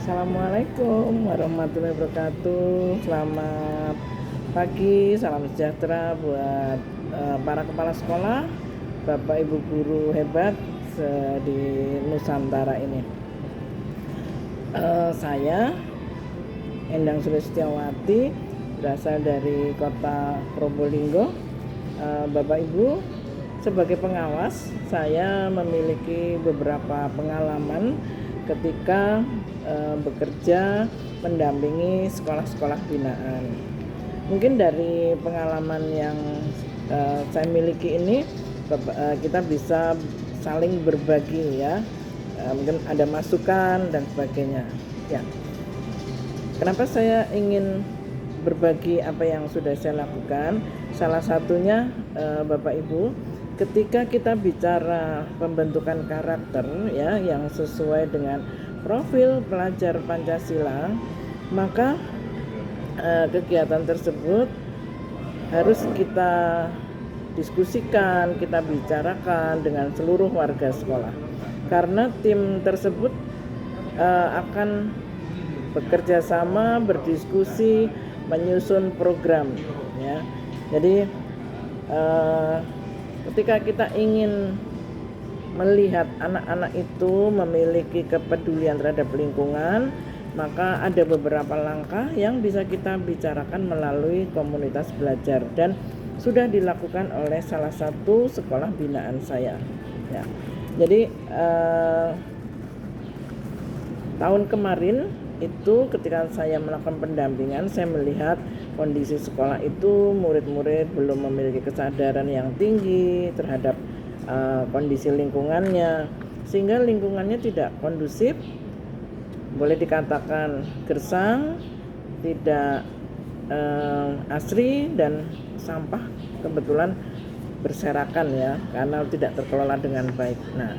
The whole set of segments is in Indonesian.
Assalamualaikum warahmatullahi wabarakatuh. Selamat pagi, salam sejahtera buat para kepala sekolah, Bapak Ibu guru hebat di Nusantara ini. Saya Endang Sulistiawati, berasal dari kota Probolinggo. Bapak Ibu, sebagai pengawas, saya memiliki beberapa pengalaman ketika bekerja mendampingi sekolah-sekolah binaan. Mungkin dari pengalaman yang saya miliki ini kita bisa saling berbagi ya, mungkin ada masukan dan sebagainya ya. Kenapa saya ingin berbagi apa yang sudah saya lakukan? Salah satunya Bapak Ibu, ketika kita bicara pembentukan karakter ya yang sesuai dengan profil pelajar Pancasila, maka kegiatan tersebut harus kita diskusikan, kita bicarakan dengan seluruh warga sekolah. Karena tim tersebut akan bekerja sama, berdiskusi, menyusun program ya. Jadi ketika kita ingin melihat anak-anak itu memiliki kepedulian terhadap lingkungan, maka ada beberapa langkah yang bisa kita bicarakan melalui komunitas belajar dan sudah dilakukan oleh salah satu sekolah binaan saya ya. Jadi tahun kemarin itu ketika saya melakukan pendampingan, saya melihat kondisi sekolah itu murid-murid belum memiliki kesadaran yang tinggi terhadap kondisi lingkungannya, sehingga lingkungannya tidak kondusif, boleh dikatakan gersang, tidak asri, dan sampah kebetulan berserakan ya, karena tidak terkelola dengan baik. Nah,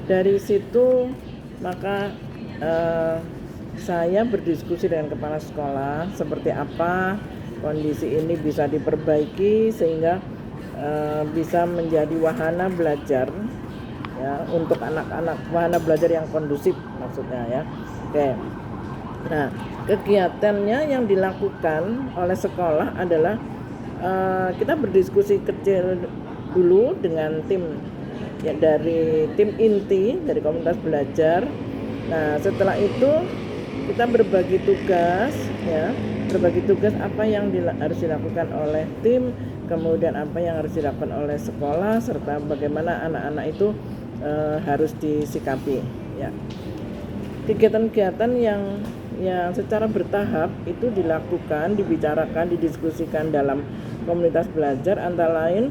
dari situ maka saya berdiskusi dengan kepala sekolah seperti apa kondisi ini bisa diperbaiki sehingga bisa menjadi wahana belajar ya untuk anak-anak, wahana belajar yang kondusif maksudnya ya. Oke. Nah, kegiatannya yang dilakukan oleh sekolah adalah kita berdiskusi kecil dulu dengan tim ya, dari tim inti dari komunitas belajar. Nah, setelah itu kita berbagi tugas ya, berbagi tugas apa yang harus dilakukan oleh tim, kemudian apa yang harus dilakukan oleh sekolah, serta bagaimana anak-anak itu harus disikapi ya. Kegiatan-kegiatan yang secara bertahap itu dilakukan, dibicarakan, didiskusikan dalam komunitas belajar, antara lain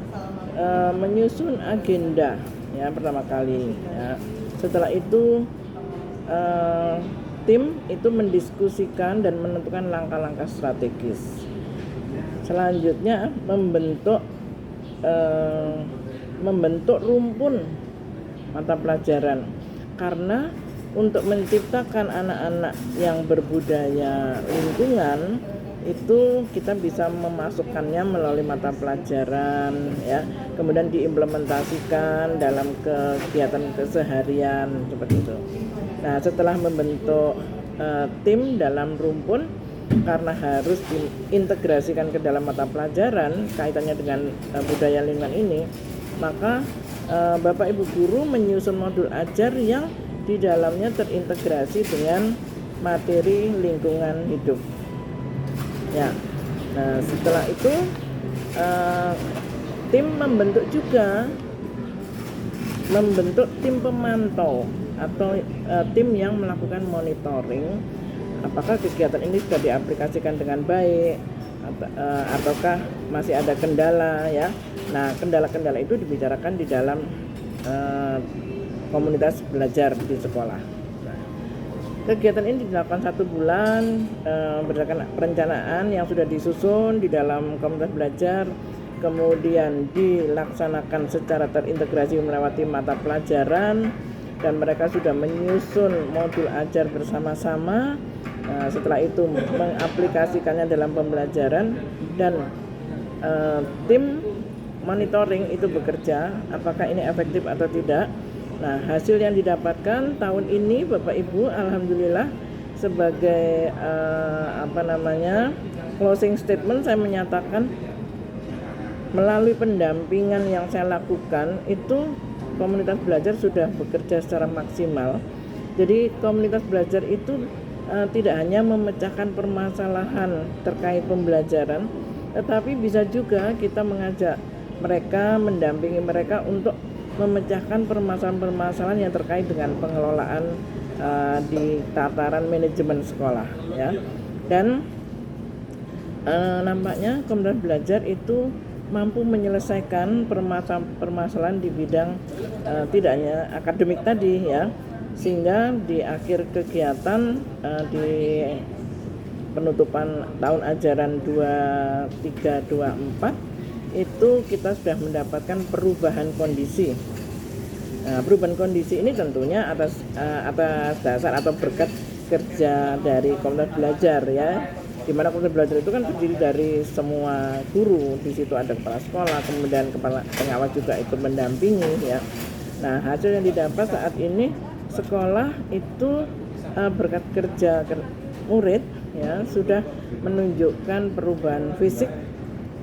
menyusun agenda ya pertama kali ya. Setelah itu tim itu mendiskusikan dan menentukan langkah-langkah strategis. Selanjutnya membentuk rumpun mata pelajaran, karena untuk menciptakan anak-anak yang berbudaya lingkungan itu kita bisa memasukkannya melalui mata pelajaran ya, kemudian diimplementasikan dalam kegiatan keseharian seperti itu. Nah, setelah membentuk tim dalam rumpun, karena harus diintegrasikan ke dalam mata pelajaran kaitannya dengan budaya lingkungan ini, maka Bapak Ibu guru menyusun modul ajar yang di dalamnya terintegrasi dengan materi lingkungan hidup ya. Nah, setelah itu tim membentuk tim pemantau atau tim yang melakukan monitoring apakah kegiatan ini sudah diaplikasikan dengan baik ataukah masih ada kendala ya. Nah, kendala-kendala itu dibicarakan di dalam komunitas belajar di sekolah. Nah, kegiatan ini dilakukan 1 bulan berdasarkan perencanaan yang sudah disusun di dalam komunitas belajar, kemudian dilaksanakan secara terintegrasi melewati mata pelajaran, dan mereka sudah menyusun modul ajar bersama-sama. Nah, setelah itu mengaplikasikannya dalam pembelajaran, dan tim monitoring itu bekerja apakah ini efektif atau tidak. Nah, hasil yang didapatkan tahun ini Bapak Ibu, alhamdulillah sebagai closing statement saya menyatakan melalui pendampingan yang saya lakukan itu komunitas belajar sudah bekerja secara maksimal. Jadi komunitas belajar itu tidak hanya memecahkan permasalahan terkait pembelajaran, tetapi bisa juga kita mengajak mereka, mendampingi mereka untuk memecahkan permasalahan-permasalahan yang terkait dengan pengelolaan di tataran manajemen sekolah, ya. Dan nampaknya komunitas belajar itu mampu menyelesaikan permasalahan di bidang tidak hanya akademik tadi, ya, sehingga di akhir kegiatan di penutupan tahun ajaran 23-24 itu kita sudah mendapatkan perubahan kondisi. Nah, perubahan kondisi ini tentunya atas dasar atau berkat kerja dari komunitas belajar, ya, di mana komunitas belajar itu kan terdiri dari semua guru. Di situ ada kepala sekolah, kemudian kepala pengawas juga ikut mendampingi, ya. Nah, hasil yang didapat saat ini sekolah itu berkat kerja murid, ya, sudah menunjukkan perubahan fisik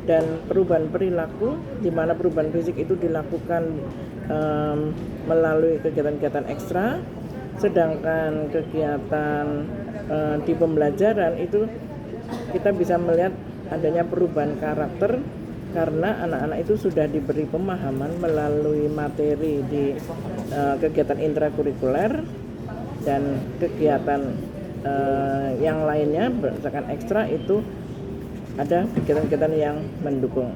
dan perubahan perilaku, di mana perubahan fisik itu dilakukan melalui kegiatan-kegiatan ekstra, sedangkan kegiatan di pembelajaran itu kita bisa melihat adanya perubahan karakter karena anak-anak itu sudah diberi pemahaman melalui materi di kegiatan intrakurikuler dan kegiatan yang lainnya berdasarkan ekstra itu ada kegiatan-kegiatan yang mendukung.